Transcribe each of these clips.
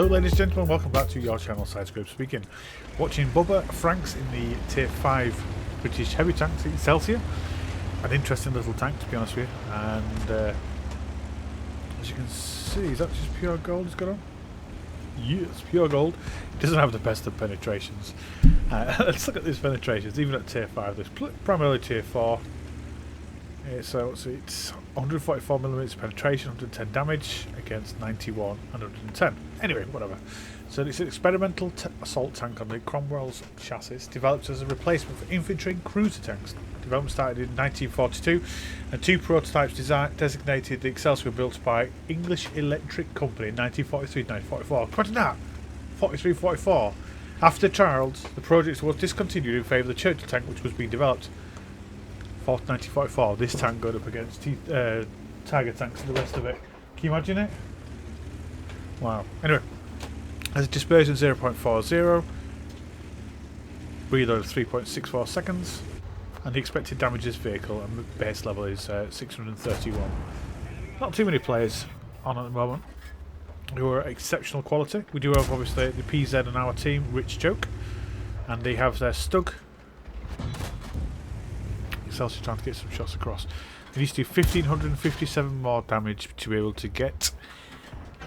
Hello ladies and gentlemen, welcome back to your channel, Sidescrape speaking. Watching Bubba Franks in the Tier 5 British heavy tanks, Excelsior. An interesting little tank, to be honest with you. And as you can see, is that just pure gold he's got on? Yes, pure gold. It doesn't have the best of penetrations. Let's look at these penetrations, even at Tier 5. There's primarily Tier 4. So it's 144mm penetration, 110 damage against 91 and 110. Anyway, whatever. So it's an experimental assault tank on the Cromwell's chassis, developed as a replacement for infantry and cruiser tanks. Development started in 1942, and two prototypes designated the Excelsior built by English Electric Company in 1943-1944. Imagine that! 43-44. After trials, the project was discontinued in favour of the Churchill tank, which was being developed. 1944, this tank going up against Tiger tanks and the rest of it. Can you imagine it? Wow. Anyway, has a dispersion 0.40, reload of 3.64 seconds, and the expected damage of this vehicle and the base level is 631. Not too many players on at the moment who are exceptional quality. We do have obviously the PZ on our team, Rich Joke, and they have their Stug. Excelsior trying to get some shots across. They need to do 1557 more damage to be able to get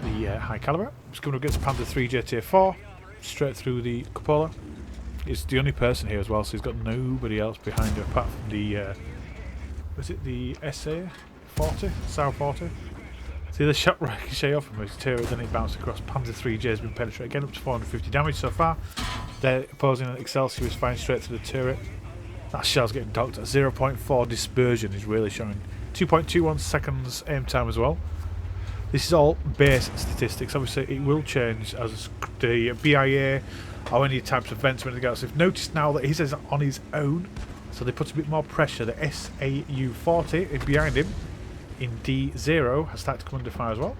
the high caliber. It's coming up against Panther 3J Tier 4, straight through the cupola. It's the only person here as well, so he's got nobody else behind her apart from the was it the SA 40? SAU 40? See the shot ricochet off from his turret, then it bounced across. Panther 3J has been penetrated again, up to 450 damage so far. They're opposing an Excelsior is firing straight through the turret. That shell's getting docked at 0.4 dispersion is really showing. 2.21 seconds aim time as well. This is all base statistics. Obviously it will change as the BIA or any types of events when it goes. So you've noticed now that he's on his own, so they put a bit more pressure. The SAU 40 behind him in D0 has started to come under fire as well.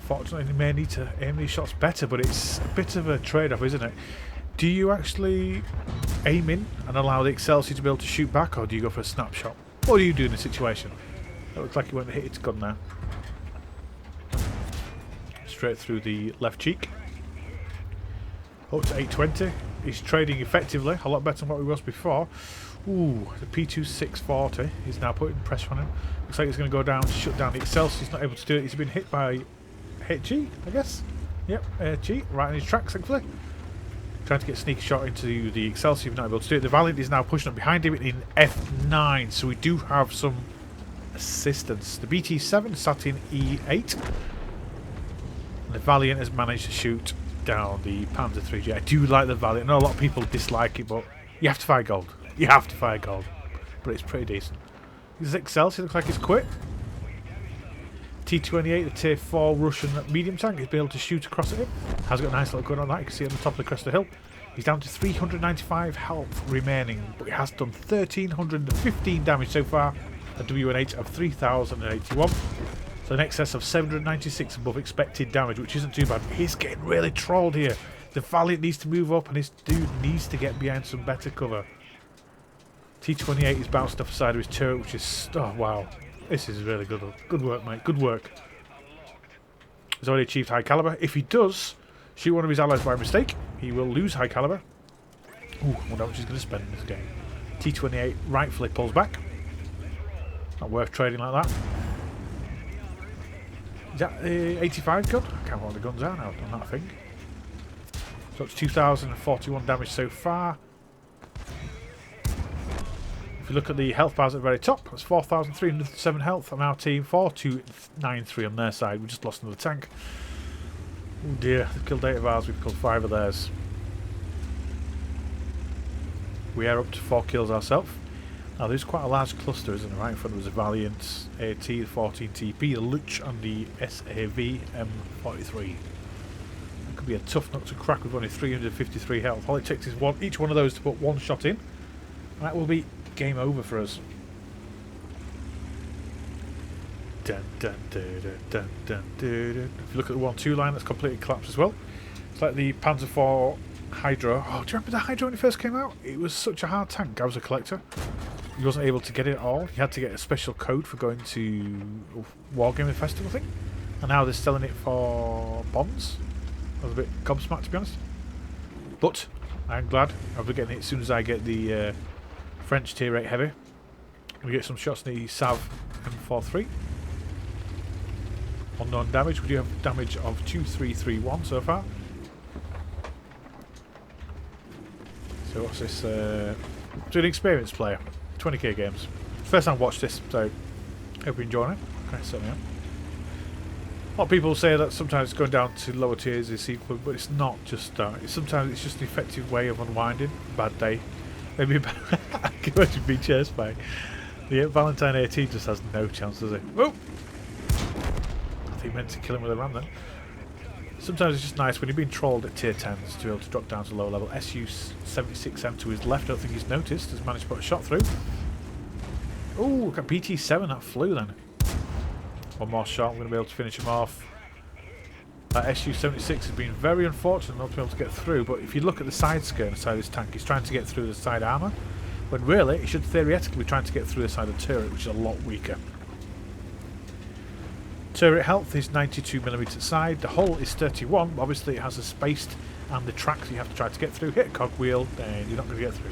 Fortunately he may need to aim these shots better, but it's a bit of a trade-off, isn't it? Do you actually aim in and allow the Excelsior to be able to shoot back, or do you go for a snapshot? What do you do in this situation? It looks like he went and hit its gun there. Straight through the left cheek. Up to 820. He's trading effectively, a lot better than what he was before. Ooh, the P2640 is now putting pressure on him. Looks like he's going to go down, shut down the Excelsior. He's not able to do it. He's been hit by HG, I guess. Yep, HG, right in his tracks, thankfully. Trying to get a sneak shot into the Excelsior, not able to do it. The Valiant is now pushing up behind him in F9, so we do have some assistance. The BT7 sat in E8. And the Valiant has managed to shoot down the Panther 3J. I do like the Valiant. I know a lot of people dislike it, but you have to fire gold. You have to fire gold. But it's pretty decent. This Excelsior looks like it's quit. T28, the Tier 4 Russian medium tank, is able to shoot across at him. Has got a nice little gun on that, you can see on the top of the crest of the hill. He's down to 395 health remaining, but he has done 1315 damage so far. A WN8 of 3081. So in excess of 796 above expected damage, which isn't too bad. He's getting really trolled here. The Valiant needs to move up and his dude needs to get behind some better cover. T28 is bounced off the side of his turret, which is... oh wow. This is really good. Good work, mate. Good work. He's already achieved high caliber. If he does shoot one of his allies by mistake, he will lose high caliber. Ooh, I wonder how much he's going to spend in this game. T28 rightfully pulls back. Not worth trading like that. Is that 85 gun? I can't remember what the guns are now on that thing. So it's 2041 damage so far. If you look at the health bars at the very top, that's 4,307 health on our team, 4,293 on their side. We just lost another tank. Oh dear, they've killed 8 of ours, we've killed 5 of theirs. We are up to 4 kills ourselves. Now there's quite a large cluster, isn't there? Right in front of us, a Valiant, AT, the 14TP, the Luch and the SAV M43. That could be a tough nut to crack with only 353 health. All it takes is each one of those to put one shot in. And that will be game over for us. Dun, dun, dun, dun, dun, dun, dun. If you look at the 1-2 line, that's completely collapsed as well. It's like the Panzer IV Hydro. Oh, do you remember the Hydro when it first came out? It was such a hard tank. I was a collector. He wasn't able to get it at all. He had to get a special code for going to Wargaming Festival, I think. And now they're selling it for bonds. I was a bit gobsmacked, to be honest. But I'm glad I'll be getting it as soon as I get the French tier 8 heavy. We get some shots in the Sav M43. Unknown damage. We do have damage of 2331 so far. So what's this? So an experienced player. 20k games. First time I watched this, so hope you're enjoying it. I certainly am. A lot of people say that sometimes going down to lower tiers is equal, but it's not just that. Sometimes it's just an effective way of unwinding. Bad day. Maybe a bad I can imagine being chased by. Yeah, Valentine 18 just has no chance, does he? Whoa! I think he meant to kill him with a ram then. Sometimes it's just nice when you're being trolled at tier 10s to be able to drop down to lower level. SU-76M to his left, I don't think he's noticed. Has managed to put a shot through. Oh, look at BT7, that flew then. One more shot, I'm going to be able to finish him off. That SU-76 has been very unfortunate not to be able to get through, but if you look at the side skirt inside this tank, he's trying to get through the side armour, when really he should theoretically be trying to get through the side of the turret, which is a lot weaker. Turret health is 92mm side, the hull is 31, obviously it has a spaced and the tracks you have to try to get through. Hit a cogwheel, and you're not going to get through.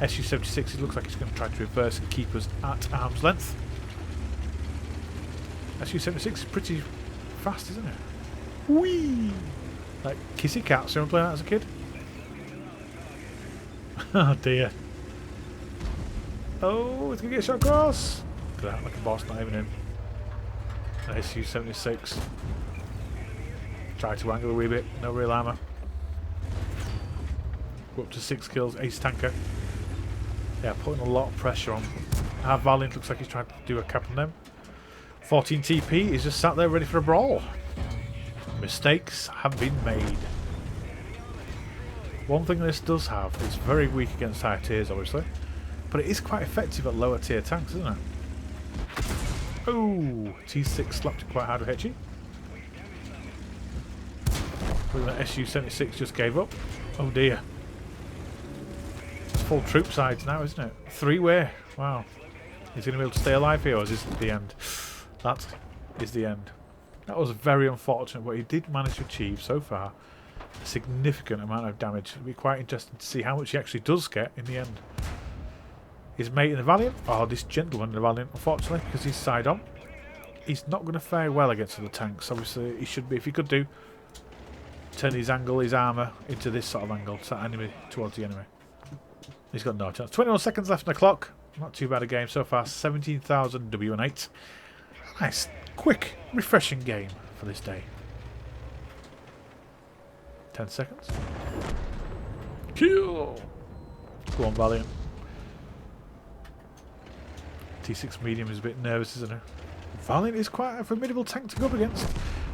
SU-76, it looks like he's going to try to reverse and keep us at arm's length. SU-76 is pretty fast, isn't it? Whee! Like Kissy Cats, you remember playing that as a kid? Oh dear. Oh, it's going to get shot across! Look at that, like a boss, not even in. SU-76. Try to angle a wee bit, no real armour. Go up to 6 kills, ace tanker. Yeah, putting a lot of pressure on. Our Valiant looks like he's trying to do a cap on them. 14 TP, he's just sat there ready for a brawl. Mistakes have been made. One thing this does have, it's very weak against higher tiers obviously, but it is quite effective at lower tier tanks, isn't it? Oh, T6 slapped it quite hard with Hetchy. Look at that, SU-76 just gave up. Oh dear. It's full troop sides now, isn't it? 3-way. Wow. Is he going to be able to stay alive here, or is this the end? That is the end. That was very unfortunate, but he did manage to achieve so far a significant amount of damage. It'll be quite interesting to see how much he actually does get in the end. His mate in the Valiant, or this gentleman in the Valiant, unfortunately, because he's side on, he's not going to fare well against the tanks. Obviously, he should be, if he could do, turn his angle, his armour, into this sort of angle, so enemy towards the enemy. He's got no chance. 21 seconds left on the clock. Not too bad a game so far. 17,000 W8. Nice, quick, refreshing game for this day. 10 seconds. Kill! Go on, Valiant. T6 medium is a bit nervous, isn't it? Valiant is quite a formidable tank to go up against.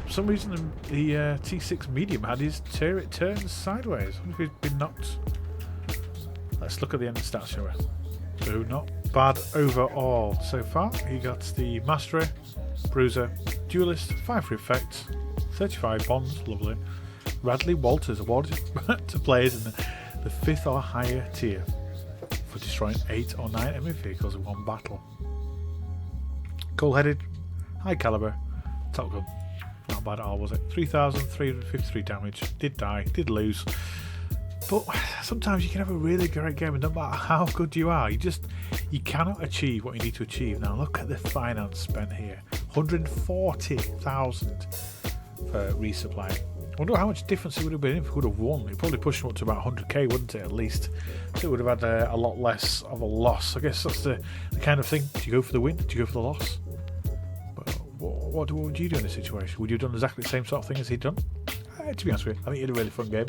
For some reason, the T6 medium had his turret turned sideways. I wonder if he'd been knocked. Let's look at the end stats, shall we? So, not bad overall so far. He got the Mastery, Bruiser, Duelist, 5 for effects, 35 bonds, lovely. Radley Walters awarded to players in the 5th or higher tier for destroying 8 or 9 enemy vehicles in one battle. Cold-headed, high caliber, top gun. Not bad at all, was it? 3,353 damage. Did die, did lose. But sometimes you can have a really great game, and no matter how good you are, you cannot achieve what you need to achieve. Now look at the finance spent here. 140,000 for resupply. I wonder how much difference it would have been if we would have won. It probably pushed him up to about 100k, wouldn't it, at least? So it would have had a lot less of a loss. I guess that's the kind of thing. Do you go for the win? Do you go for the loss? But what would you do in this situation? Would you have done exactly the same sort of thing as he'd done? To be honest with you, I think he had a really fun game.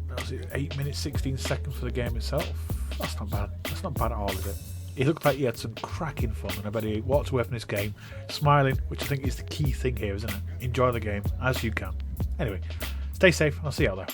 That was it, 8 minutes 16 seconds for the game itself. That's not bad. That's not bad at all, is it? He looked like he had some cracking fun, and I bet he walked away from this game smiling, which I think is the key thing here, isn't it? Enjoy the game as you can. Anyway, stay safe, and I'll see you out there.